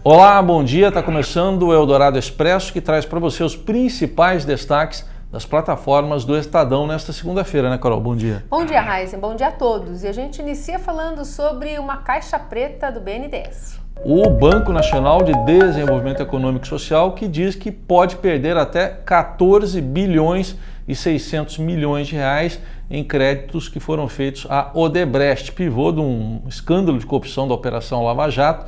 Olá, bom dia. Está começando o Eldorado Expresso, que traz para você os principais destaques das plataformas do Estadão nesta segunda-feira, né, Carol? Bom dia. Bom dia, Raíssen. Bom dia a todos. E a gente inicia falando sobre uma caixa preta do BNDES. O Banco Nacional de Desenvolvimento Econômico e Social, que diz que pode perder até 14 bilhões e 600 milhões de reais em créditos que foram feitos à Odebrecht, pivô de um escândalo de corrupção da Operação Lava Jato.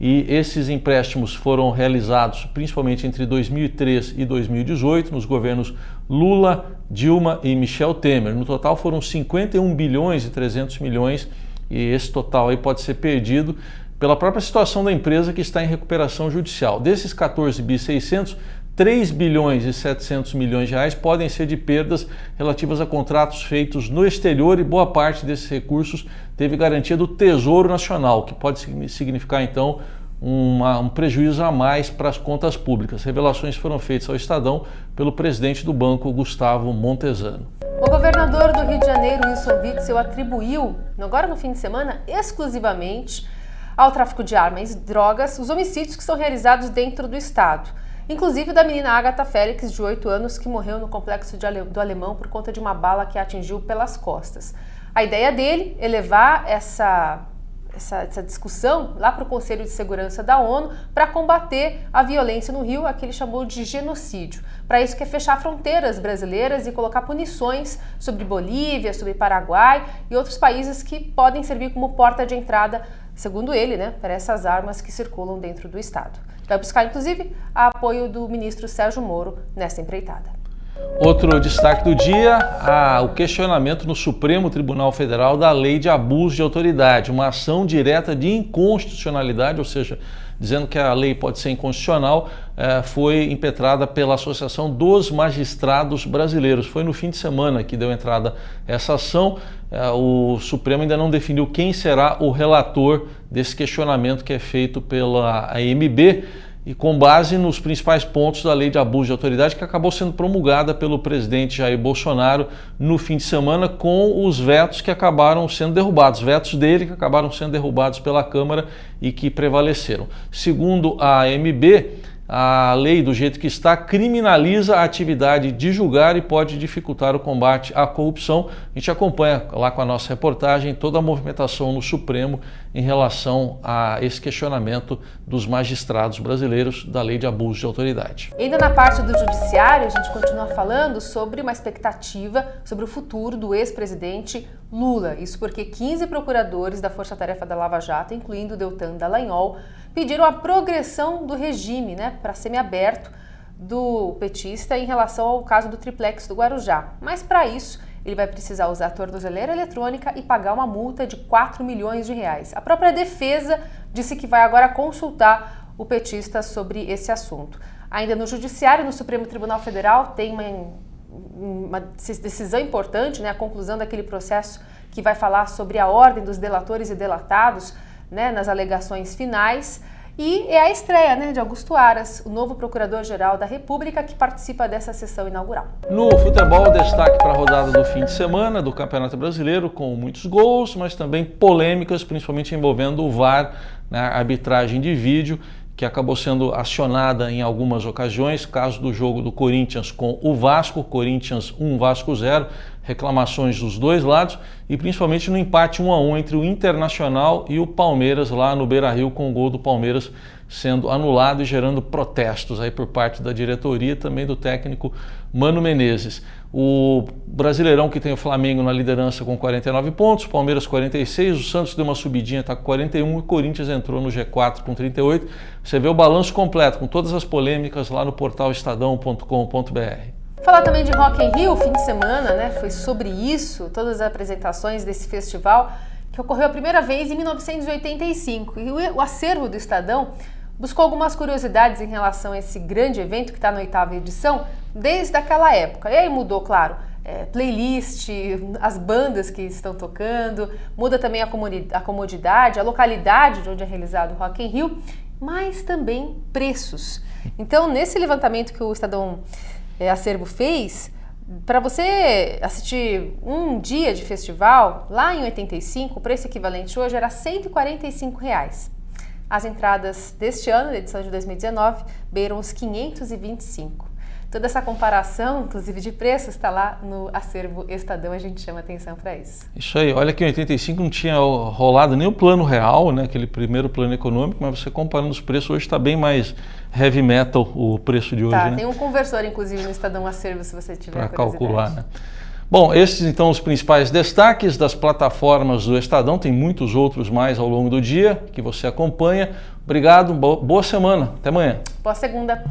E esses empréstimos foram realizados principalmente entre 2003 e 2018, nos governos Lula, Dilma e Michel Temer. No total foram 51 bilhões e 300 milhões e esse total aí pode ser perdido pela própria situação da empresa que está em recuperação judicial. Desses 14 bi 600, 3 bilhões e 700 milhões de reais podem ser de perdas relativas a contratos feitos no exterior e boa parte desses recursos teve garantia do Tesouro Nacional, que pode significar então um prejuízo a mais para as contas públicas. Revelações foram feitas ao Estadão pelo presidente do banco, Gustavo Montesano. O governador do Rio de Janeiro, Wilson Witzel, atribuiu, agora no fim de semana, exclusivamente ao tráfico de armas e drogas os homicídios que são realizados dentro do estado. Inclusive da menina Agatha Félix, de 8 anos, que morreu no complexo do Alemão por conta de uma bala que a atingiu pelas costas. A ideia dele é levar essa discussão lá para o Conselho de Segurança da ONU para combater a violência no Rio, a que ele chamou de genocídio. Para isso quer fechar fronteiras brasileiras e colocar punições sobre Bolívia, sobre Paraguai e outros países que podem servir como porta de entrada, segundo ele, para essas armas que circulam dentro do estado. Vai buscar, inclusive, apoio do ministro Sérgio Moro nessa empreitada. Outro destaque do dia, o questionamento no Supremo Tribunal Federal da Lei de Abuso de Autoridade, uma ação direta de inconstitucionalidade, ou seja, dizendo que a lei pode ser inconstitucional, foi impetrada pela Associação dos Magistrados Brasileiros. Foi no fim de semana que deu entrada essa ação. O Supremo ainda não definiu quem será o relator desse questionamento que é feito pela AMB, e com base nos principais pontos da Lei de Abuso de Autoridade, que acabou sendo promulgada pelo presidente Jair Bolsonaro no fim de semana, com os vetos que acabaram sendo derrubados, vetos dele que acabaram sendo derrubados pela Câmara e que prevaleceram. Segundo a AMB, a lei, do jeito que está, criminaliza a atividade de julgar e pode dificultar o combate à corrupção. A gente acompanha lá com a nossa reportagem toda a movimentação no Supremo em relação a esse questionamento dos magistrados brasileiros da Lei de Abuso de Autoridade. Ainda na parte do judiciário, a gente continua falando sobre uma expectativa sobre o futuro do ex-presidente Lula. Isso porque 15 procuradores da Força Tarefa da Lava Jato, incluindo Deltan Dallagnol, pediram a progressão do regime, para semiaberto do petista em relação ao caso do triplex do Guarujá. Mas para isso, ele vai precisar usar a tornozeleira eletrônica e pagar uma multa de 4 milhões de reais. A própria defesa disse que vai agora consultar o petista sobre esse assunto. Ainda no Judiciário, no Supremo Tribunal Federal, tem uma decisão importante, a conclusão daquele processo que vai falar sobre a ordem dos delatores e delatados, nas alegações finais, e é a estreia de Augusto Aras, o novo Procurador-Geral da República, que participa dessa sessão inaugural. No futebol, destaque para a rodada do fim de semana do Campeonato Brasileiro, com muitos gols, mas também polêmicas, principalmente envolvendo o VAR, a arbitragem de vídeo, que acabou sendo acionada em algumas ocasiões, caso do jogo do Corinthians com o Vasco, Corinthians 1, Vasco 0, reclamações dos dois lados, e principalmente no empate 1-1 entre o Internacional e o Palmeiras lá no Beira-Rio, com o gol do Palmeiras sendo anulado e gerando protestos aí por parte da diretoria e também do técnico Mano Menezes. O Brasileirão, que tem o Flamengo na liderança com 49 pontos, o Palmeiras 46, o Santos deu uma subidinha, está com 41 e o Corinthians entrou no G4 com 38. Você vê o balanço completo com todas as polêmicas lá no portal estadão.com.br. Falar também de Rock in Rio, fim de semana, foi sobre isso, todas as apresentações desse festival, que ocorreu a primeira vez em 1985. E o acervo do Estadão buscou algumas curiosidades em relação a esse grande evento que está na 8ª edição, desde aquela época. E aí mudou, claro, playlist, as bandas que estão tocando, muda também a comodidade, a localidade de onde é realizado o Rock in Rio, mas também preços. Então, nesse levantamento que o Estadão Acervo fez, para você assistir um dia de festival, lá em 85, o preço equivalente hoje era R$ 145. As entradas deste ano, da edição de 2019, beiram os 525. Toda essa comparação, inclusive de preços, está lá no acervo Estadão, a gente chama atenção para isso. Isso aí, olha que em 85 não tinha rolado nem o plano real, né, aquele primeiro plano econômico, mas você comparando os preços, hoje está bem mais heavy metal o preço de hoje, né? Tem um conversor, inclusive, no Estadão Acervo, se você tiver para calcular, né? Bom, esses então os principais destaques das plataformas do Estadão, tem muitos outros mais ao longo do dia que você acompanha. Obrigado, boa semana, até amanhã. Boa segunda.